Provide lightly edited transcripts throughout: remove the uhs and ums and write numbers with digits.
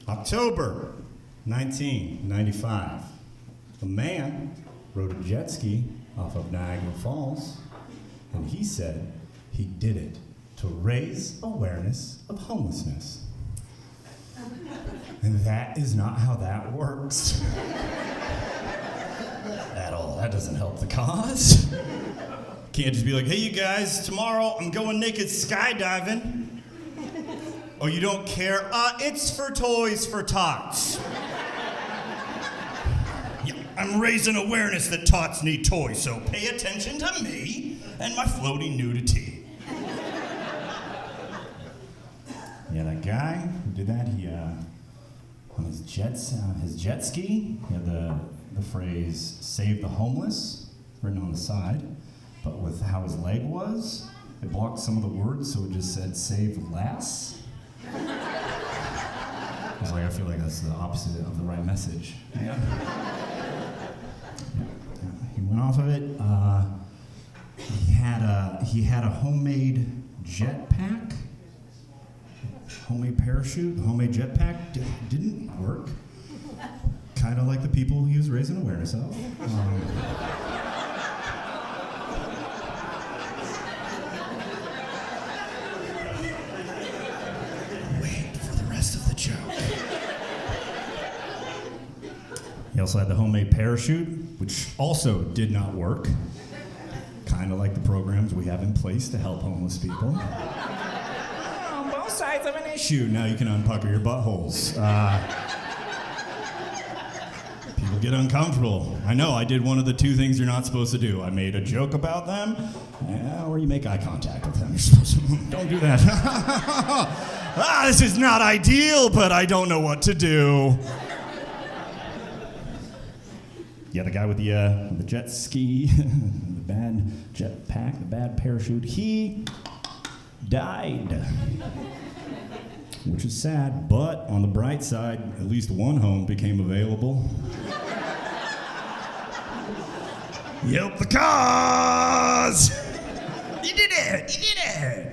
October 1995. A man rode a jet ski off of Niagara Falls, and he said he did it to raise awareness of homelessness. And that is not how that works. At all. That doesn't help the cause. Can't just be like, hey, you guys, tomorrow I'm going naked skydiving. Oh, you don't care? It's for Toys for Tots. Yeah, I'm raising awareness that tots need toys, so pay attention to me and my floating nudity. Yeah, that guy who did that, he, on his jet ski, he had the phrase, save the homeless, written on the side, but with how his leg was, it blocked some of the words, so it just said, save less. I was like, I feel like that's the opposite of the right message. Yeah. He went off of it. He had a homemade jetpack, homemade parachute, homemade jetpack. Didn't work. Kind of like the people he was raising awareness of. He also had the homemade parachute, which also did not work. Kind of like the programs we have in place to help homeless people. On both sides of an issue. Now you can unpucker your buttholes. People get uncomfortable. I know, I did one of the two things you're not supposed to do. I made a joke about them, or you make eye contact with them. You're supposed to, don't do that. This is not ideal, but I don't know what to do. Yeah, the guy with the jet ski, the bad jetpack, the bad parachute, he died. Which is sad, but on the bright side, at least one home became available. Yelp the cause! You did it! You did it!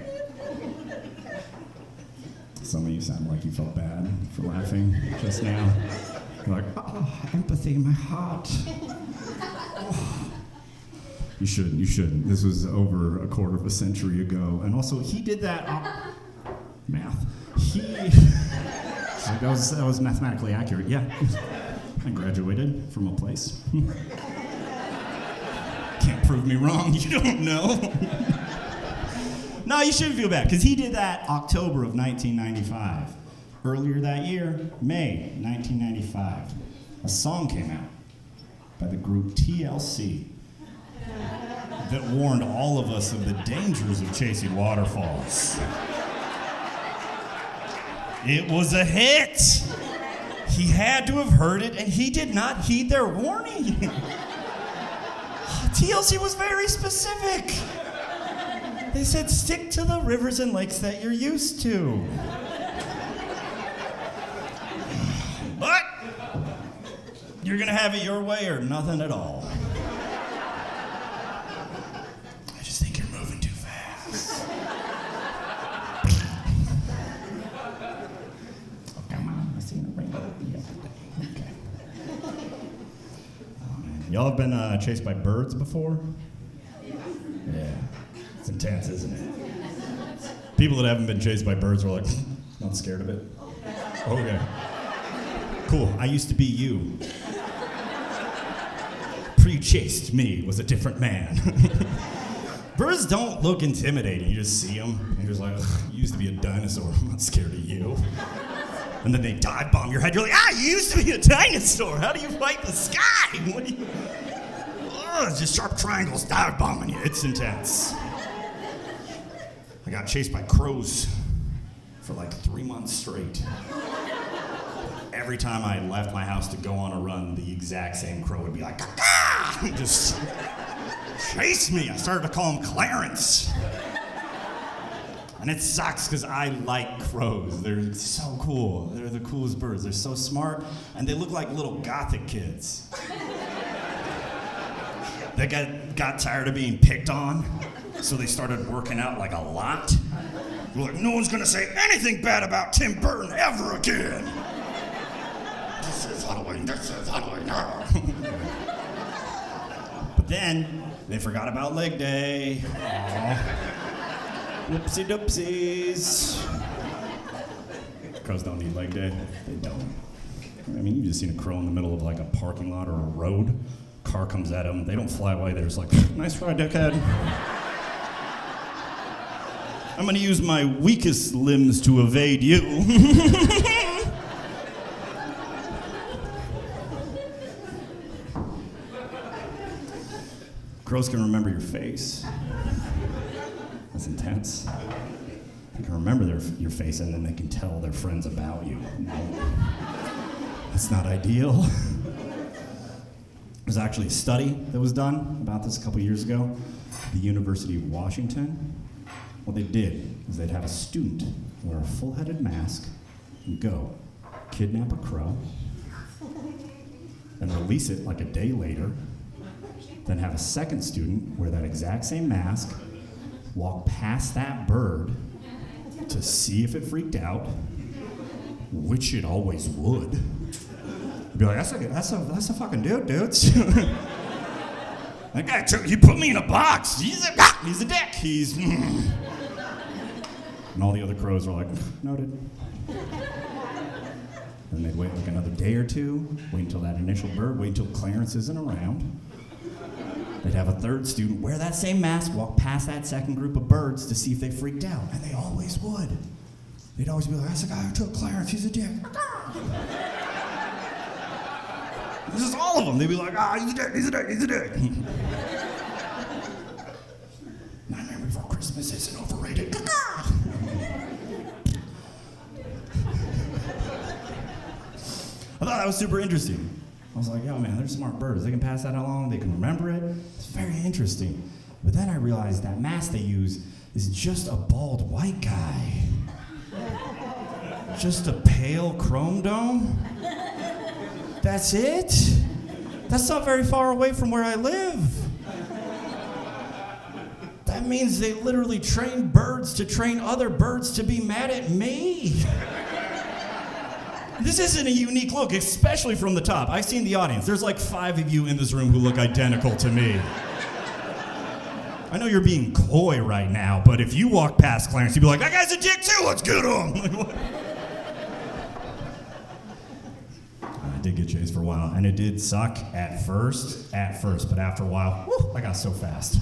Some of you sound like you felt bad for laughing just now. You're like, oh, empathy in my heart. Oh. You shouldn't. This was over a quarter of a century ago. And also, he did that, math. That was mathematically accurate, yeah. I graduated from a place. Can't prove me wrong, you don't know. No, you shouldn't feel bad, because he did that October of 1995. Earlier that year, May 1995, a song came out by the group TLC that warned all of us of the dangers of chasing waterfalls. It was a hit. He had to have heard it, and he did not heed their warning. TLC was very specific. They said, stick to the rivers and lakes that you're used to. But you're gonna have it your way or nothing at all. I just think you're moving too fast. Oh, come on, I seen a rainbow the other day. Okay. Oh, man. Y'all have been chased by birds before? Yeah. It's intense, isn't it? People that haven't been chased by birds are like, not scared of it. Okay. Cool, I used to be you. Pre-chased me was a different man. Birds don't look intimidating. You just see them, and you're just like, you used to be a dinosaur. I'm not scared of you. And then they dive bomb your head. You're like, you used to be a dinosaur. How do you fight the sky? What do you... It's just sharp triangles dive bombing you. It's intense. I got chased by crows for like 3 months straight. Every time I left my house to go on a run, the exact same crow would be like, ah! Just chase me. I started to call him Clarence. And it sucks because I like crows. They're so cool. They're the coolest birds. They're so smart, and they look like little gothic kids. They got tired of being picked on, so they started working out like a lot. They're like, no one's gonna say anything bad about Tim Burton ever again. This is Halloween. But then they forgot about leg day. Aw. Whoopsie doopsies. Crows don't need leg day. They don't. I mean, you just seen a crow in the middle of like a parking lot or a road. Car comes at them. They don't fly away. They're just like, nice try, dickhead. I'm gonna use my weakest limbs to evade you. Crows can remember your face. That's intense. They can remember your face and then they can tell their friends about you. No. That's not ideal. There's actually a study that was done about this a couple years ago at the University of Washington. What they did is they'd have a student wear a full-headed mask and go kidnap a crow and release it like a day later, then have a second student wear that exact same mask, walk past that bird to see if it freaked out, which it always would. I'd be like, that's a fucking dude. That guy he put me in a box. He's a dick. And all the other crows are like, noted. Then they'd wait like another day or two, wait until that initial bird, wait until Clarence isn't around. They'd have a third student wear that same mask, walk past that second group of birds to see if they freaked out, and they always would. They'd always be like, that's the guy who took Clarence, he's a dick. This is all of them. They'd be like, he's a dick. Nightmare Before Christmas isn't overrated. I thought that was super interesting. I was like, yo, man, they're smart birds. They can pass that along. They can remember it. It's very interesting. But then I realized that mask they use is just a bald white guy. Just a pale chrome dome. That's it? That's not very far away from where I live. That means they literally train birds to train other birds to be mad at me. This isn't a unique look, especially from the top. I've seen the audience. There's like 5 of you in this room who look identical to me. I know you're being coy right now, but if you walk past Clarence, you'd be like, that guy's a dick too, let's get him. Like, what? I did get chased for a while, and it did suck at first, but after a while, I got so fast.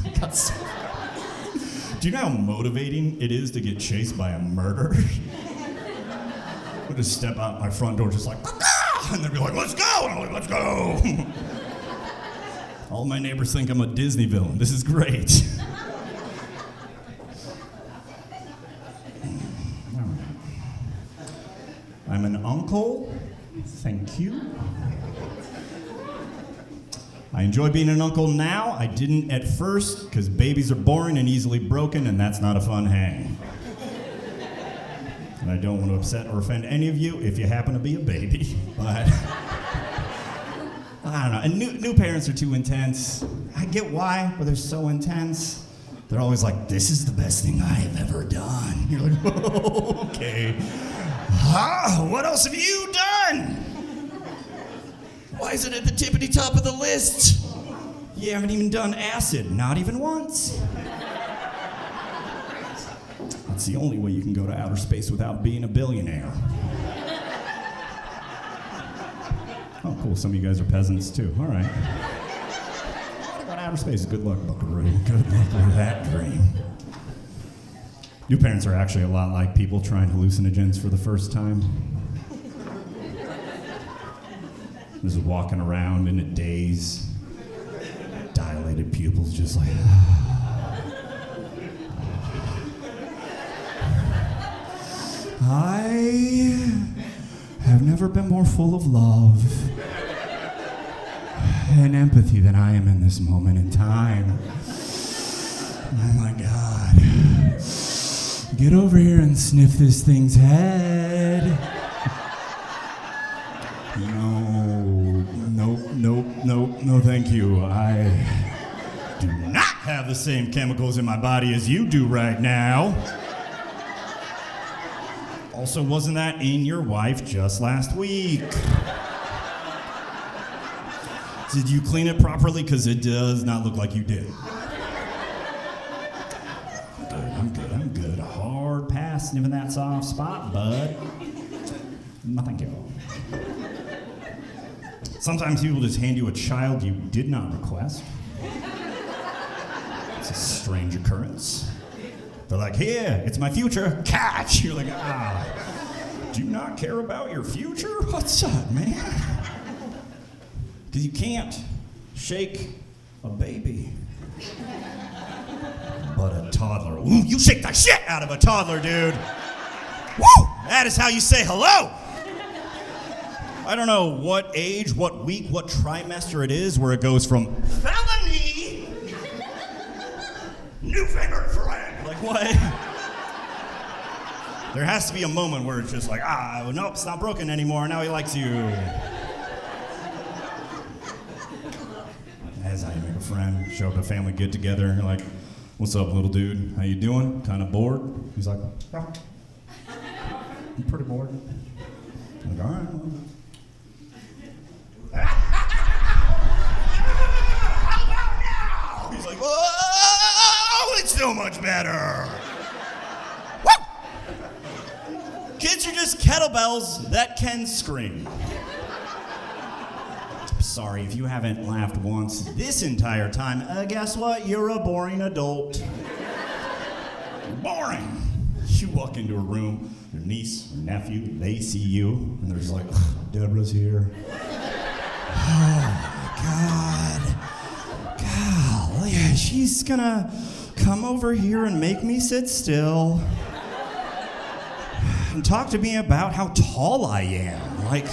Do you know how motivating it is to get chased by a murderer? I would just step out my front door just like, and they'd be like, let's go! And I'm like, let's go! All my neighbors think I'm a Disney villain. This is great. I'm an uncle. Thank you. I enjoy being an uncle now. I didn't at first, because babies are boring and easily broken, and that's not a fun hang. And I don't want to upset or offend any of you if you happen to be a baby, but I don't know. And new parents are too intense. I get why, but they're so intense. They're always like, this is the best thing I have ever done. You're like, oh, okay. What else have you done? Why is it at the tippity top of the list? You haven't even done acid, not even once. It's the only way you can go to outer space without being a billionaire. Oh, cool. Some of you guys are peasants, too. All right. Go to outer space. Good luck, buckaroo. Good luck with that dream. New parents are actually a lot like people trying hallucinogens for the first time. Just walking around in a daze. Dilated pupils, just like... I have never been more full of love and empathy than I am in this moment in time. Oh my God. Get over here and sniff this thing's head. No, thank you. I do not have the same chemicals in my body as you do right now. Also, wasn't that in your wife just last week? Did you clean it properly? Because it does not look like you did. I'm good. A hard pass, sniffing that soft spot, bud. No, thank you. Sometimes people just hand you a child you did not request. It's a strange occurrence. They're like, here, it's my future. Catch! You're like, do you not care about your future? What's up, man? Because you can't shake a baby. But a toddler. Ooh, you shake the shit out of a toddler, dude. Woo! That is how you say hello. I don't know what age, what week, what trimester it is where it goes from felony, new favorite friend. Like, what? There has to be a moment where it's just like, nope, it's not broken anymore. Now he likes you. That's how you make a friend. Show up at a family get together and you're like, what's up, little dude? How you doing? Kind of bored? He's like, yeah. I'm pretty bored. I'm like, all right. How about now? He's like, oh, it's so much better. Woo! Kids are just kettlebells that can scream. Sorry if you haven't laughed once this entire time. Guess what? You're a boring adult. You're boring. You walk into a room, your niece or nephew, they see you, and they're just like, Deborah's here. Oh, my God. Golly, she's gonna come over here and make me sit still and talk to me about how tall I am. Like,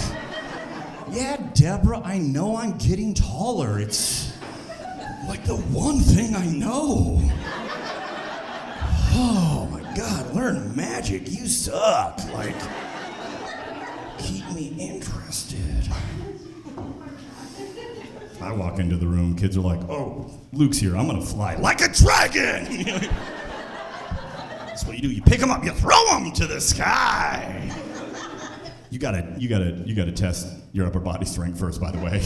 yeah, Deborah, I know I'm getting taller. It's like the one thing I know. Oh my God, learn magic. You suck. Like, keep me interested. I walk into the room, kids are like, oh, Luke's here. I'm gonna fly like a dragon. That's what you do. You pick them up, you throw them to the sky. You gotta test your upper body strength first, by the way.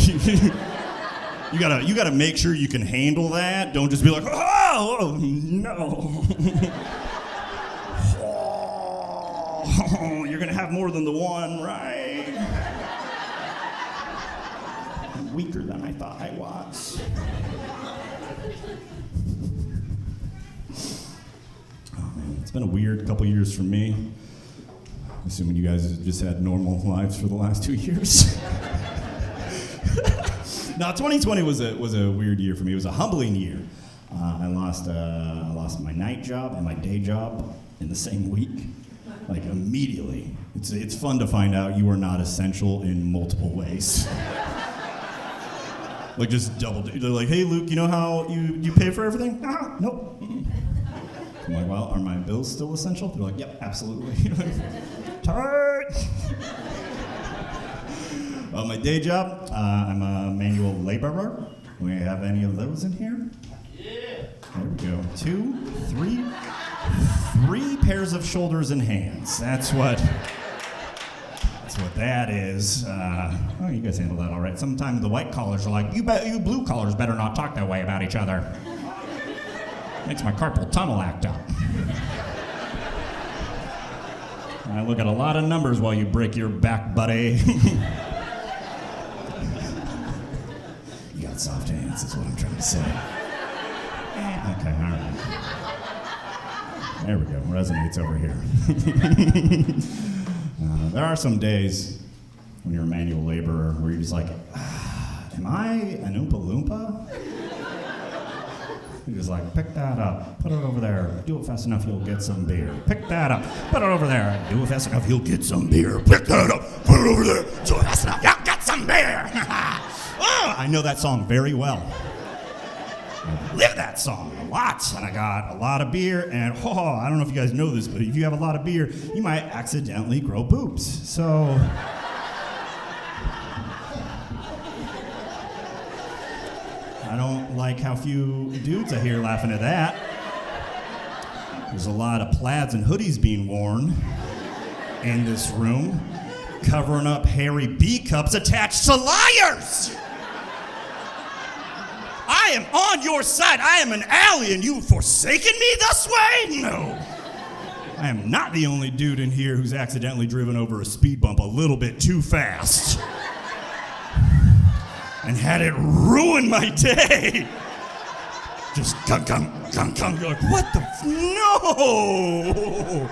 you gotta make sure you can handle that. Don't just be like, oh no. Oh, you're gonna have more than the one, right? I'm weaker than I thought I was. Oh man, it's been a weird couple years for me. Assuming you guys have just had normal lives for the last 2 years. No, 2020 was a weird year for me. It was a humbling year. I lost my night job and my day job in the same week, like immediately. It's fun to find out you are not essential in multiple ways. Like just double. They're like, hey Luke, you know how you pay for everything? Nope. I'm like, well, are my bills still essential? They're like, yep, absolutely. Tight. My day job, I'm a manual laborer. Do we have any of those in here? Yeah. There we go. 2, 3 pairs of shoulders and hands. That's what that is. Oh, you guys handle that all right. Sometimes the white collars are like, you blue collars better not talk that way about each other. Makes my carpal tunnel act up. I look at a lot of numbers while you break your back, buddy. You got soft hands, is what I'm trying to say. Okay, all right. There we go, resonates over here. There are some days when you're a manual laborer where you're just like, am I an Oompa Loompa? You're just like, pick that up, put it over there, do it fast enough, you'll get some beer. Pick that up, put it over there, do it fast enough, you'll get some beer. Pick that up, put it over there, do it fast enough, you'll get some beer. Oh, I know that song very well. I live that song a lot, and I got a lot of beer, and I don't know if you guys know this, but if you have a lot of beer, you might accidentally grow boobs. So... I don't like how few dudes I hear laughing at that. There's a lot of plaids and hoodies being worn in this room, covering up hairy B cups attached to liars. I am on your side. I am an ally, and you've forsaken me this way? No. I am not the only dude in here who's accidentally driven over a speed bump a little bit too fast and had it ruin my day. Just gunk. You're like, what the no!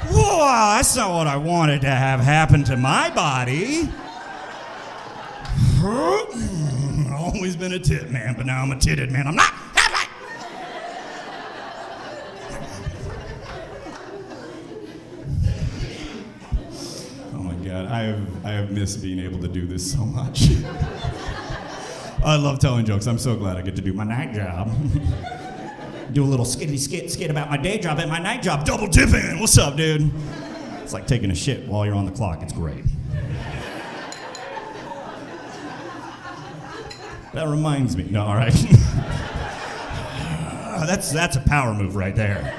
Whoa, that's not what I wanted to have happen to my body. Always been a tit man, but now I'm a titted man. I'm not. Oh my God, I have missed being able to do this so much. I love telling jokes. I'm so glad I get to do my night job. Do a little skit about my day job at my night job. Double dipping. What's up, dude? It's like taking a shit while you're on the clock. It's great. That reminds me. No, all right. That's a power move right there.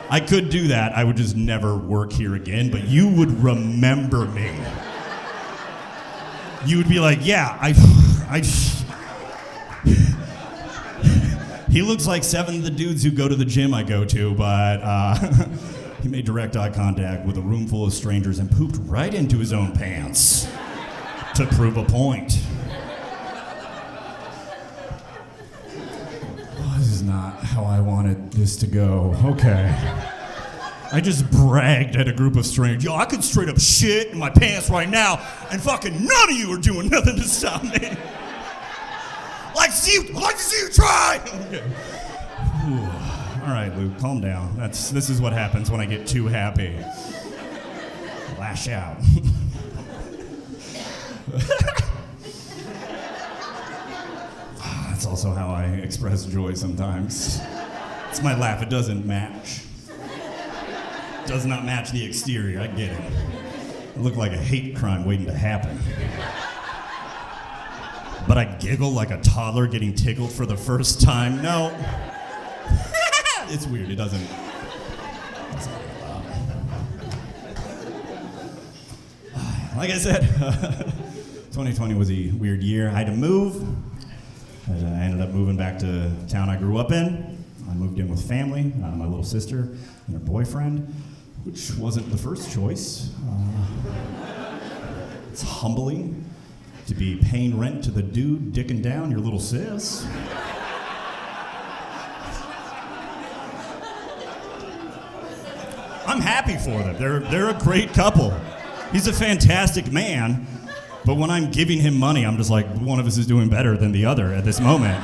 I could do that. I would just never work here again, but you would remember me. You would be like, yeah, he looks like 7 of the dudes who go to the gym I go to, but he made direct eye contact with a room full of strangers and pooped right into his own pants to prove a point. Oh, this is not how I wanted this to go. Okay. I just bragged at a group of strangers. Yo, I could straight up shit in my pants right now, and fucking none of you are doing nothing to stop me. I'd like to see you try. Okay. All right, Luke, calm down. This is what happens when I get too happy. Lash out. That's also how I express joy sometimes. It's my laugh. It doesn't match. Does not match the exterior. I get it. I look like a hate crime waiting to happen. But I giggle like a toddler getting tickled for the first time. No. It's weird. It doesn't. Like I said, 2020 was a weird year. I had to move. I ended up moving back to town I grew up in. I moved in with family, my little sister and her boyfriend, which wasn't the first choice. It's humbling to be paying rent to the dude dicking down your little sis. I'm happy for them. They're a great couple. He's a fantastic man, but when I'm giving him money, I'm just like, one of us is doing better than the other at this moment.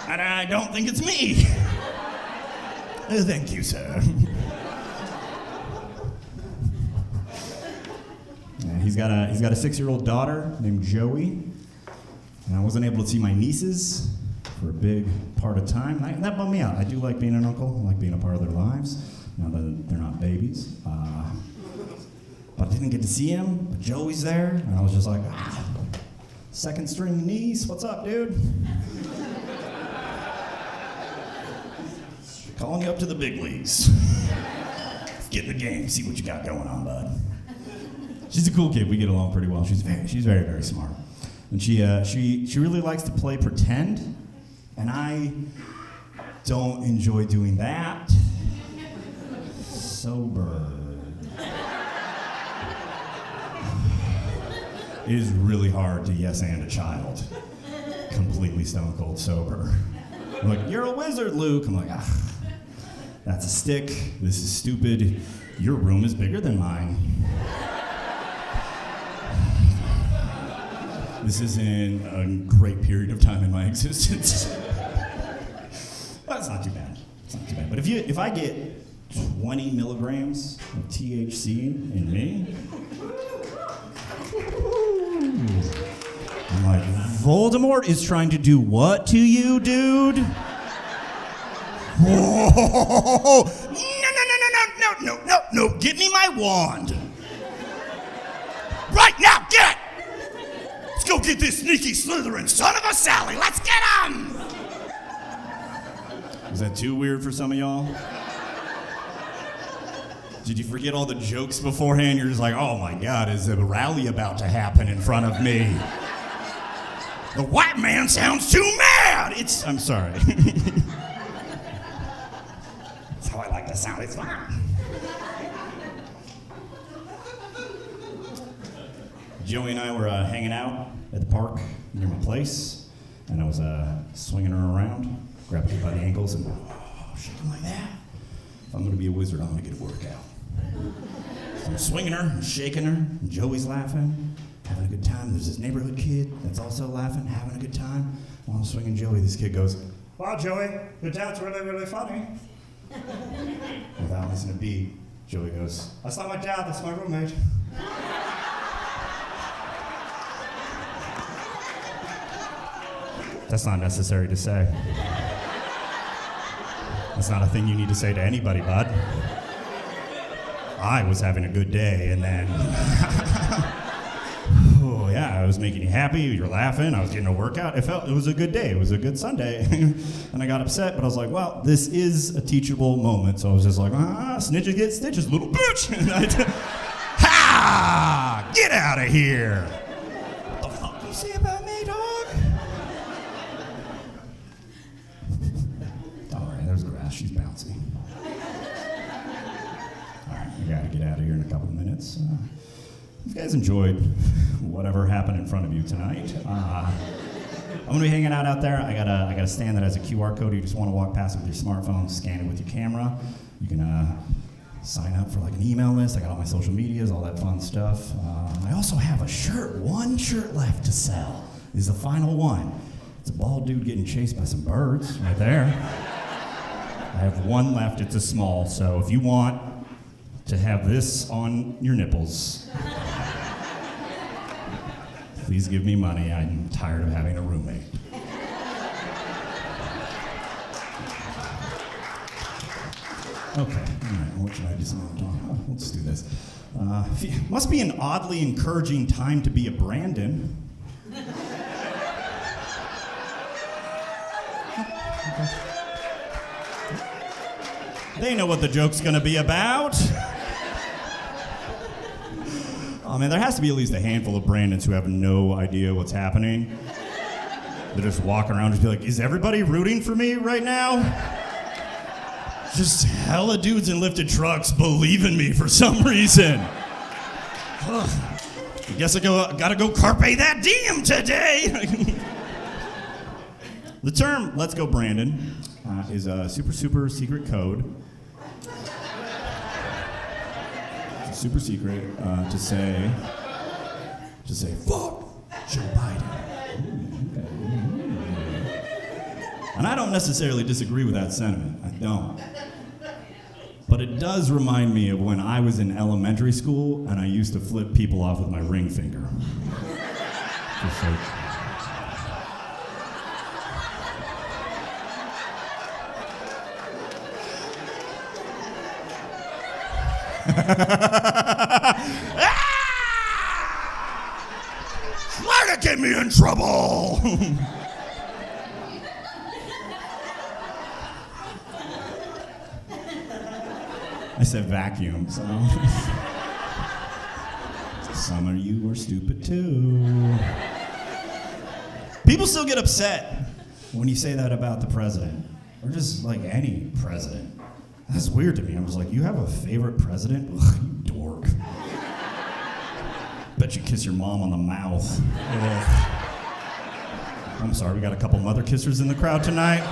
And I don't think it's me. Thank you, sir. He's got a 6-year-old daughter named Joey, and I wasn't able to see my nieces for a big part of time. That bummed me out. I do like being an uncle. I like being a part of their lives, now that they're not babies. But I didn't get to see him, but Joey's there, and I was just like, second string niece, what's up, dude? Calling you up to the big leagues. Get in the game, see what you got going on, bud. She's a cool kid. We get along pretty well. She's very, very smart. And she really likes to play pretend, and I don't enjoy doing that. Sober. It is really hard to yes and a child. Completely stone cold sober. I'm like, you're a wizard, Luke. I'm like, that's a stick. This is stupid. Your room is bigger than mine. This is in a great period of time in my existence. Well, it's not too bad. It's not too bad. But if I get 20 milligrams of THC in me, I'm like, Voldemort is trying to do what to you, dude? Whoa! No! Give me my wand. Right now, get it! Let's go get this sneaky Slytherin son of a Sally. Let's get him! Was that too weird for some of y'all? Did you forget all the jokes beforehand? You're just like, oh my God, is a rally about to happen in front of me? The white man sounds too mad. I'm sorry. That's how I like to sound. It's fine. Joey and I were hanging out at the park near my place, and I was swinging her around, grabbing her by the ankles, and shaking like that. If I'm going to be a wizard, I'm going to get a workout. So I'm swinging her, and shaking her, and Joey's laughing, having a good time. There's this neighborhood kid that's also laughing, having a good time. While I'm swinging Joey, this kid goes, "Wow, Joey, your dad's really, really funny." Without missing a beat, Joey goes, "That's not my dad, that's my roommate." That's not necessary to say. That's not a thing you need to say to anybody, bud. I was having a good day, and then, oh yeah, I was making you happy, you were laughing, I was getting a workout. It was a good day, it was a good Sunday. And I got upset, but I was like, well, this is a teachable moment. So I was just like, snitches get stitches, little bitch. And ha! Get out of here. What the fuck do you say about me, dog? There's grass, she's bouncy. All right, we gotta get out of here in a couple of minutes. You guys enjoyed whatever happened in front of you tonight. I'm gonna be hanging out there. I got a stand that has a QR code. You just wanna walk past it with your smartphone, scan it with your camera. You can sign up for like an email list. I got all my social medias, all that fun stuff. I also have a shirt, one shirt left to sell. This is the final one. It's a bald dude getting chased by some birds right there. I have one left, it's a small, so if you want to have this on your nipples, please give me money. I'm tired of having a roommate. Okay, all right, what should I dismount on? Let's do this. Must be an oddly encouraging time to be a Brandon. Okay. They know what the joke's gonna be about. Oh man, there has to be at least a handful of Brandons who have no idea what's happening. They just walk around and just be like, is everybody rooting for me right now? Just hella dudes in lifted trucks believe in me for some reason. Ugh. I guess gotta go carpe that diem today. The term "Let's Go Brandon" is a super secret code. It's super secret to say fuck Joe Biden. And I don't necessarily disagree with that sentiment. I don't. But it does remind me of when I was in elementary school and I used to flip people off with my ring finger. Just like, try to get me in trouble. I said vacuum, so some of you are stupid too. People still get upset when you say that about the president, or just like any president. That's weird to me. I was like, you have a favorite president? Ugh, you dork. Bet you kiss your mom on the mouth. Ugh. I'm sorry, we got a couple mother kissers in the crowd tonight.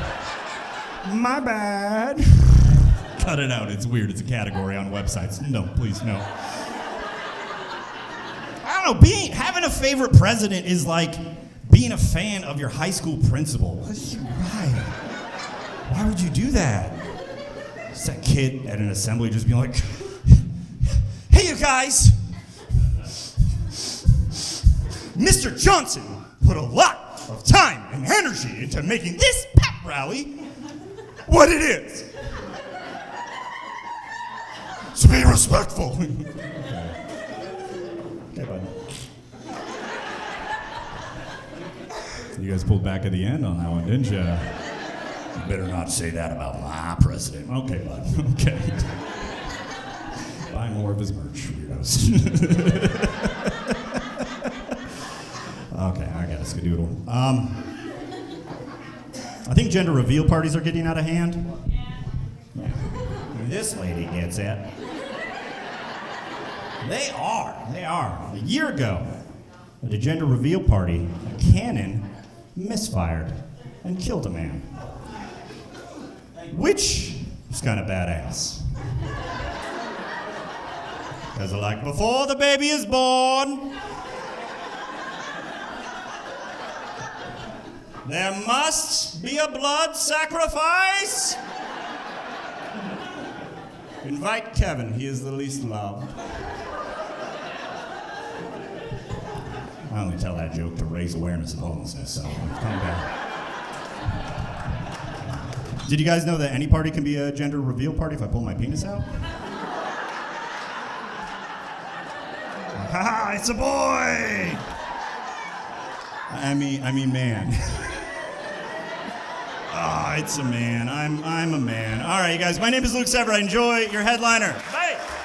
My bad. Cut it out, it's weird. It's a category on websites. No, please, no. I don't know, having a favorite president is like being a fan of your high school principal. Right. Why would you do that? It's that kid at an assembly just being like, hey, you guys, Mr. Johnson put a lot of time and energy into making this pep rally what it is. So be respectful. Okay, bud. You guys pulled back at the end on that one, didn't you? You better not say that about my president. Okay, bud. Okay. Buy more of his merch, weirdos. Okay, I got a skadoodle. I think gender reveal parties are getting out of hand. Yeah. This lady gets it. They are. A year ago, at a gender reveal party, a cannon misfired and killed a man. Which is kind of badass. Because like, before the baby is born, there must be a blood sacrifice. Invite Kevin, he is the least loved. I only tell that joke to raise awareness of homelessness, so I'm coming back. Did you guys know that any party can be a gender reveal party if I pull my penis out? Haha, it's a boy! I mean, man. Ah, it's a man. I'm a man. All right, you guys. My name is Luke Severeid. Enjoy your headliner. Bye.